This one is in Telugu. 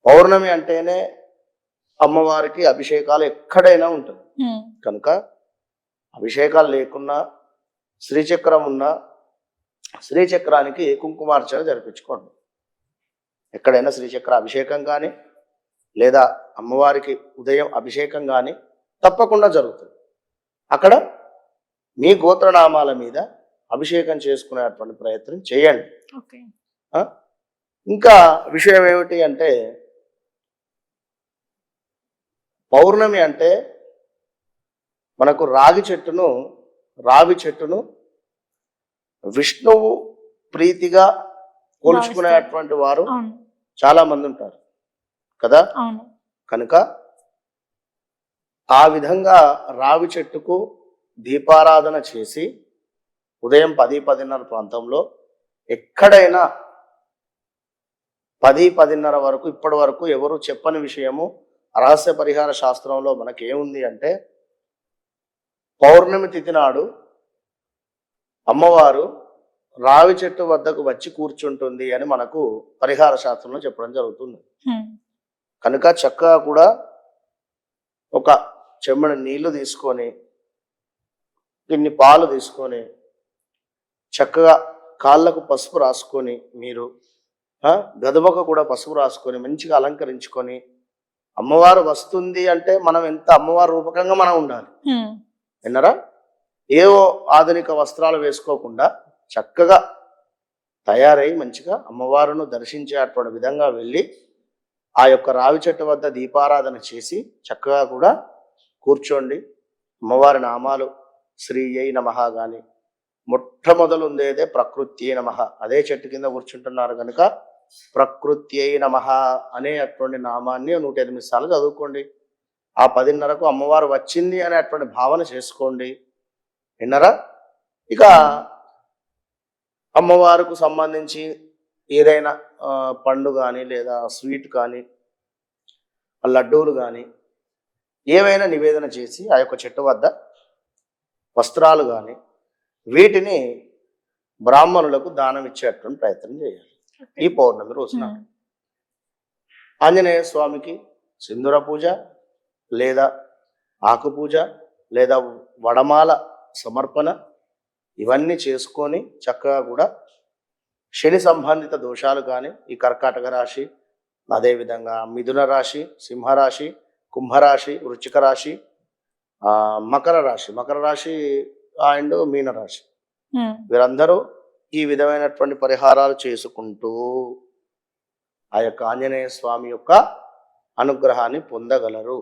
పౌర్ణమి అంటేనే అమ్మవారికి అభిషేకాలు ఎక్కడైనా ఉంటుంది కనుక అభిషేకాలు లేకున్నా శ్రీచక్రం ఉన్నా శ్రీచక్రానికి కుంకుమార్చన జరిపించుకోండి. ఎక్కడైనా శ్రీచక్ర అభిషేకం కానీ లేదా అమ్మవారికి ఉదయం అభిషేకం కానీ తప్పకుండా జరుగుతుంది. అక్కడ మీ గోత్రనామాల మీద అభిషేకం చేసుకునేటువంటి ప్రయత్నం చేయండి. ఇంకా విషయం ఏమిటి అంటే పౌర్ణమి అంటే మనకు రావి చెట్టును విష్ణువు ప్రీతిగా కోల్చుకునేటువంటి వారు చాలా మంది ఉంటారు కదా. కనుక ఆ విధంగా రావి చెట్టుకు దీపారాధన చేసి ఉదయం 10-10:30 ప్రాంతంలో ఎక్కడైనా 10-10:30 వరకు ఇప్పటి వరకు ఎవరు చెప్పని విషయము రహస్య పరిహార శాస్త్రంలో మనకేముంది అంటే పౌర్ణమి తిథి నాడు అమ్మవారు రావి చెట్టు వద్దకు వచ్చి కూర్చుంటుంది అని మనకు పరిహార శాస్త్రంలో చెప్పడం జరుగుతుంది. కనుక చక్కగా కూడా ఒక చెమ్మడి నీళ్లు తీసుకొని ఇన్ని పాలు తీసుకొని చక్కగా కాళ్ళకు పసుపు రాసుకొని మీరు గదుమకు కూడా పసుపు రాసుకొని మంచిగా అలంకరించుకొని అమ్మవారు వస్తుంది అంటే మనం ఎంత అమ్మవారు రూపకంగా మనం ఉండాలి. విన్నారా? ఏవో ఆధునిక వస్త్రాలు వేసుకోకుండా చక్కగా తయారై మంచిగా అమ్మవారును దర్శించేటువంటి విధంగా వెళ్ళి ఆ యొక్క రావి చెట్టు వద్ద దీపారాధన చేసి చక్కగా కూడా కూర్చోండి. అమ్మవారి నామాలు శ్రీ అయి నమః కానీ మొట్టమొదలు ఉండేదే ప్రకృతి నమః. అదే చెట్టు కింద కూర్చుంటున్నారు కనుక ప్రకృతి నమః అనేటువంటి నామాన్ని 108 సార్లు చదువుకోండి. ఆ 10:30కు అమ్మవారు వచ్చింది అనేటువంటి భావన చేసుకోండి. విన్నారా? ఇక అమ్మవారికి సంబంధించి ఏదైనా పండు కానీ లేదా స్వీట్ కానీ లడ్డూలు కానీ ఏవైనా నివేదన చేసి ఆ యొక్క చెట్టు వద్ద వస్త్రాలు కానీ వీటిని బ్రాహ్మణులకు దానం ఇచ్చేటువంటి ప్రయత్నం చేయాలి ఈ పౌర్ణమి రోజున. ఆంజనేయ స్వామికి సింధూర పూజ లేదా ఆకు పూజ లేదా వడమాల సమర్పణ ఇవన్నీ చేసుకొని చక్కగా కూడా శని సంబంధిత దోషాలు కానీ ఈ కర్కాటక రాశి, అదేవిధంగా మిథున రాశి, సింహరాశి, కుంభరాశి, వృశ్చిక రాశి, మకర రాశి అండ్ మీనరాశి వీరందరూ ఈ విధమైనటువంటి పరిహారాలు చేసుకుంటూ ఆ యొక్క ఆంజనేయ స్వామి యొక్క అనుగ్రహాన్ని పొందగలరు.